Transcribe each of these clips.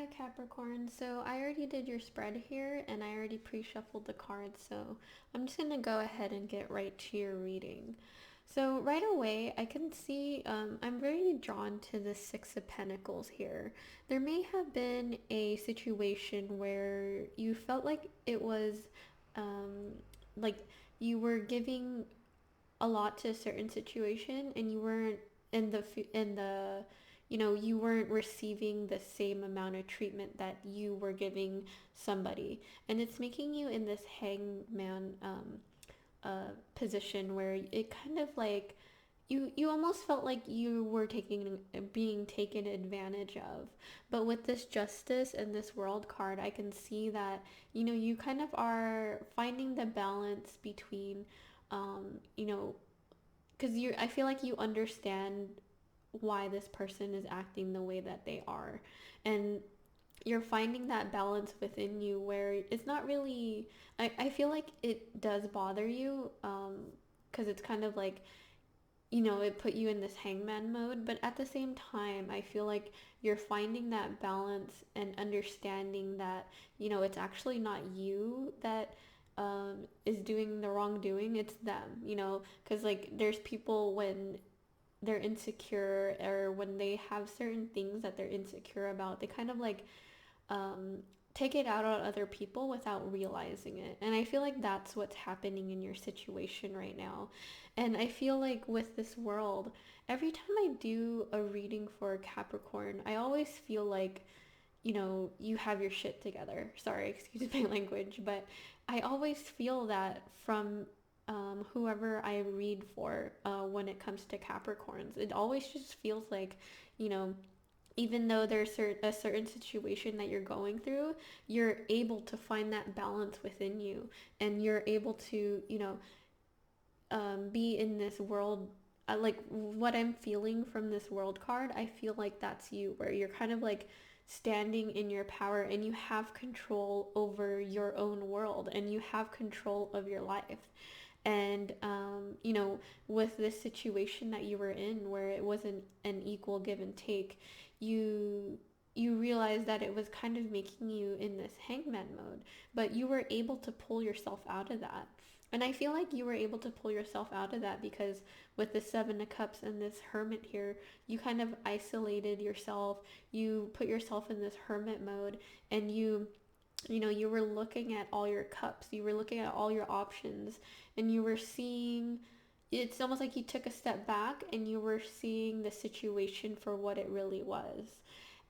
Hi Capricorn. So I already did your spread here and I already pre-shuffled the cards, so I'm just gonna go ahead and get right to your reading. So right away, I can see I'm very drawn to the Six of Pentacles here. There may have been a situation where you felt like it was um, like you were giving a lot to a certain situation and you weren't in the you weren't receiving the same amount of treatment that you were giving somebody, and it's making you in this hangman position where it kind of like you almost felt like you were being taken advantage of. But with this justice and this world card, I can see that you kind of are finding the balance between because you I feel like you understand why this person is acting the way that they are, and you're finding that balance within you where it's not really I feel like it does bother you because it's kind of like it put you in this hangman mode, but at the same time I feel like you're finding that balance and understanding that it's actually not you that is doing the wrongdoing, it's them, because like there's people when they're insecure or when they have certain things that they're insecure about, they kind of like um, take it out on other people without realizing it. And I feel like that's what's happening in your situation right now. And I feel like with this world, every time I do a reading for Capricorn, I always feel like, you have your shit together. Sorry, excuse my language, but I always feel that from whoever I read for when it comes to Capricorns. It always just feels like, you know, even though there's a certain situation that you're going through, you're able to find that balance within you, and you're able to, be in this world. Like what I'm feeling from this world card, I feel like that's you, where you're kind of like standing in your power and you have control over your own world and you have control of your life. And with this situation that you were in where it wasn't an equal give and take, you realize that it was kind of making you in this hangman mode, but you were able to pull yourself out of that. And I feel like you were able to pull yourself out of that because with the Seven of Cups and this Hermit here, you kind of isolated yourself. You put yourself in this hermit mode, and you were looking at all your cups. You were looking at all your options, and you were seeing, it's almost like you took a step back and you were seeing the situation for what it really was.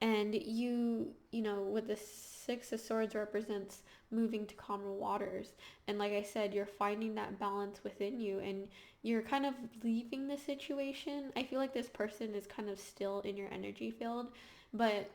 And with the Six of Swords represents moving to calmer waters. And like I said, you're finding that balance within you and you're kind of leaving the situation. I feel like this person is kind of still in your energy field, but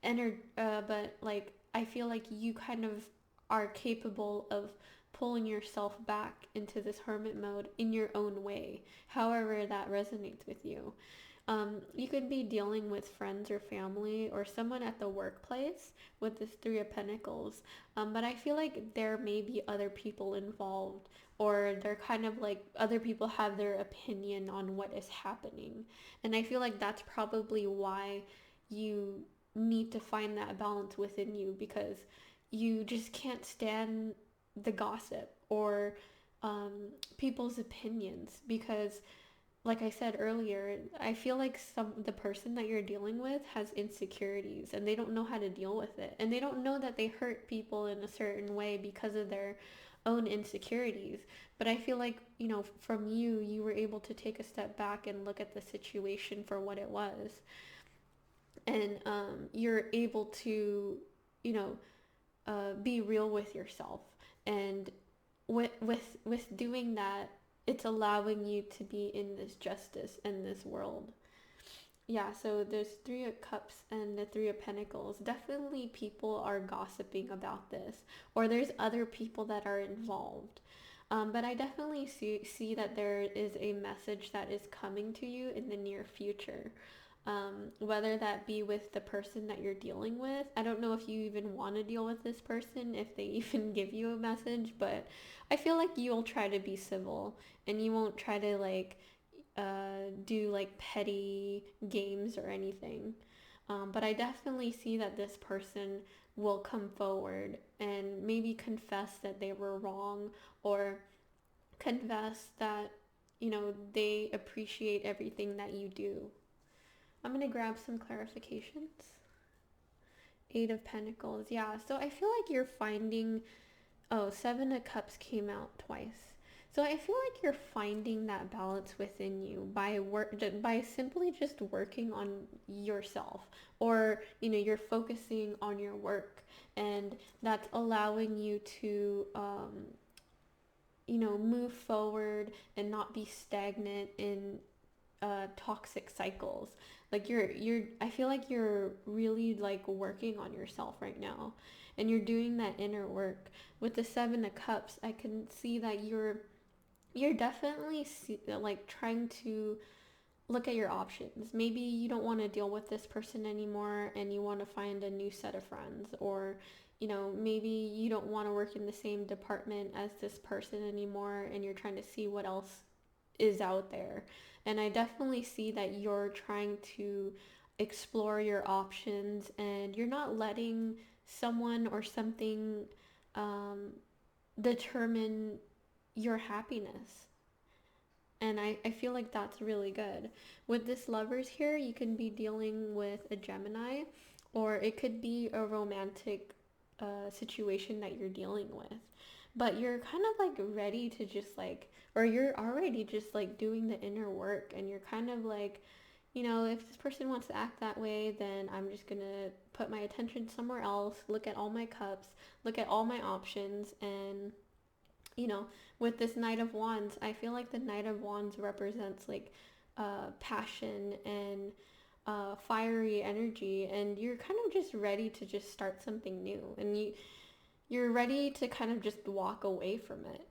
but like I feel like you kind of are capable of pulling yourself back into this hermit mode in your own way, however that resonates with you. You could be dealing with friends or family or someone at the workplace with this Three of Pentacles. But I feel like there may be other people involved, or they're kind of like other people have their opinion on what is happening. And I feel like that's probably why you need to find that balance within you, because you just can't stand the gossip or people's opinions, because like I said earlier, I feel like the person that you're dealing with has insecurities and they don't know how to deal with it. And they don't know that they hurt people in a certain way because of their own insecurities. But I feel like, from you were able to take a step back and look at the situation for what it was. And you're able to, you know, be real with yourself. And with doing that, it's allowing you to be in this justice in this world. Yeah, so there's Three of Cups and the Three of Pentacles. Definitely people are gossiping about this, or there's other people that are involved. But I definitely see that there is a message that is coming to you in the near future. Whether that be with the person that you're dealing with. I don't know if you even want to deal with this person, if they even give you a message, but I feel like you'll try to be civil and you won't try to like do like petty games or anything. But I definitely see that this person will come forward and maybe confess that they were wrong, or confess that, they appreciate everything that you do. I'm going to grab some clarifications. Eight of Pentacles. Yeah, so I feel like you're finding, oh, Seven of Cups came out twice. So I feel like you're finding that balance within you by simply just working on yourself, or you're focusing on your work, and that's allowing you to move forward and not be stagnant in toxic cycles. Like I feel like you're really like working on yourself right now, and you're doing that inner work. With the Seven of Cups, I can see that you're definitely like trying to look at your options. Maybe you don't want to deal with this person anymore and you want to find a new set of friends, or maybe you don't want to work in the same department as this person anymore and you're trying to see what else is out there. And I definitely see that you're trying to explore your options, and you're not letting someone or something um, determine your happiness. And I feel like that's really good. With this Lovers here, you can be dealing with a Gemini, or it could be a romantic situation that you're dealing with. But you're kind of like ready to just like, or you're already just like doing the inner work, and you're kind of like, if this person wants to act that way, then I'm just gonna put my attention somewhere else, look at all my cups, look at all my options, and you know, with this Knight of Wands, I feel like the Knight of Wands represents like passion and fiery energy, and you're kind of just ready to just start something new, and you're ready to kind of just walk away from it.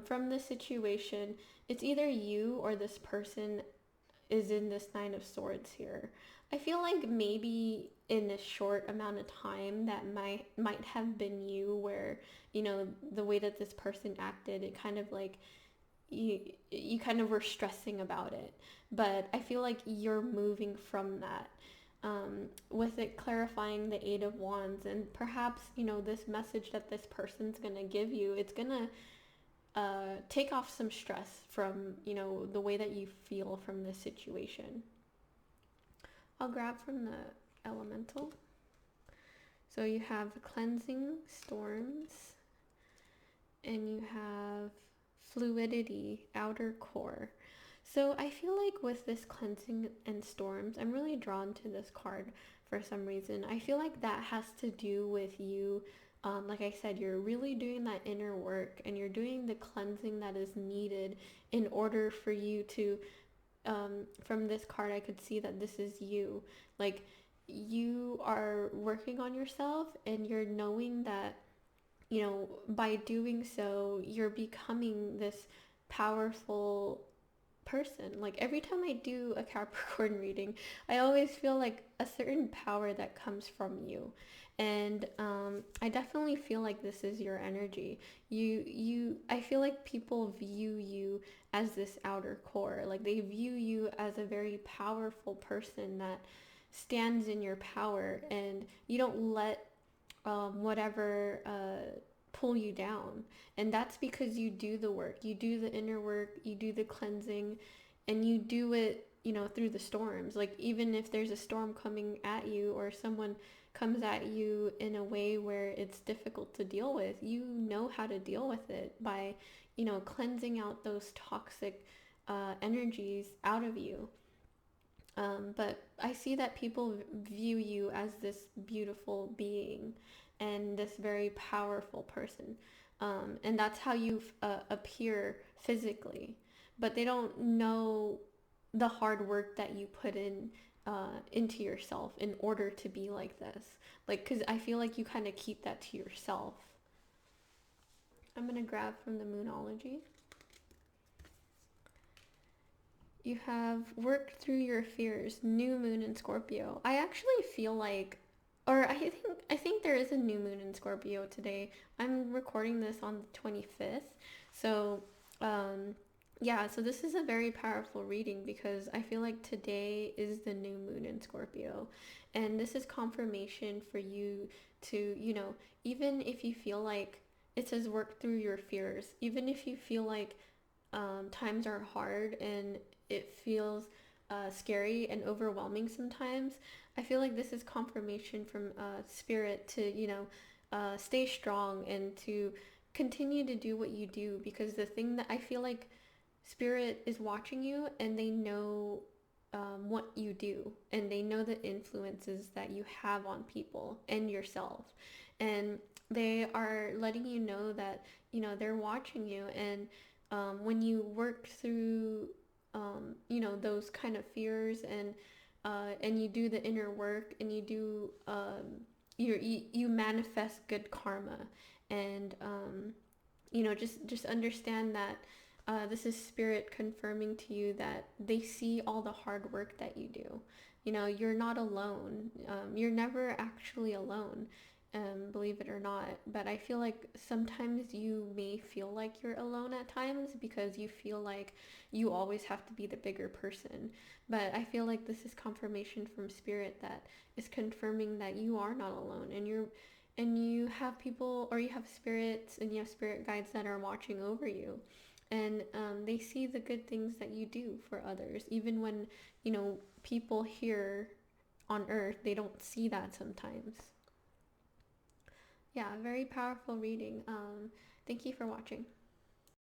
From this situation, it's either you or this person is in this Nine of Swords here. I feel like maybe in a short amount of time that might have been you, where the way that this person acted, it kind of like you kind of were stressing about it. But I feel like you're moving from that. With it clarifying the Eight of Wands, and perhaps this message that this person's gonna give you, it's gonna take off some stress from the way that you feel from this situation. I'll grab from the elemental. So you have cleansing, storms, and you have fluidity, outer core. So I feel like with this cleansing and storms, I'm really drawn to this card for some reason. I feel like that has to do with you. Like I said, you're really doing that inner work, and you're doing the cleansing that is needed in order for you to, from this card, I could see that this is you. Like, you are working on yourself, and you're knowing that, by doing so, you're becoming this powerful person. Like, every time I do a Capricorn reading, I always feel like a certain power that comes from you. And I definitely feel like this is your energy. I feel like people view you as this outer core. Like, they view you as a very powerful person that stands in your power, and you don't let whatever pull you down. And that's because you do the work, you do the inner work, you do the cleansing, and you do it through the storms. Like, even if there's a storm coming at you, or someone comes at you in a way where it's difficult to deal with, you know how to deal with it by cleansing out those toxic energies out of you. But I see that people view you as this beautiful being and this very powerful person. And that's how you appear physically. But they don't know the hard work that you put into yourself in order to be like this. Like, because I feel like you kind of keep that to yourself. I'm going to grab from the Moonology. You have worked through your fears, new moon in Scorpio. I actually feel like, or I think there is a new moon in Scorpio today. I'm recording this on the 25th. So, Yeah, so this is a very powerful reading because I feel like today is the new moon in Scorpio. And this is confirmation for you to, even if you feel like it says work through your fears, even if you feel like times are hard and it feels scary and overwhelming sometimes, I feel like this is confirmation from spirit to, stay strong and to continue to do what you do, because the thing that I feel like spirit is watching you and they know what you do, and they know the influences that you have on people and yourself, and they are letting you know that they're watching you. And when you work through those kind of fears, and you do the inner work, and you do you manifest good karma. And just understand that this is spirit confirming to you that they see all the hard work that you do. You're not alone. You're never actually alone, believe it or not. But I feel like sometimes you may feel like you're alone at times because you feel like you always have to be the bigger person. But I feel like this is confirmation from spirit that is confirming that you are not alone, and you have people, or you have spirits, and you have spirit guides that are watching over you, and they see the good things that you do for others, even when people here on earth, they don't see that sometimes. Yeah, very powerful reading. Thank you for watching.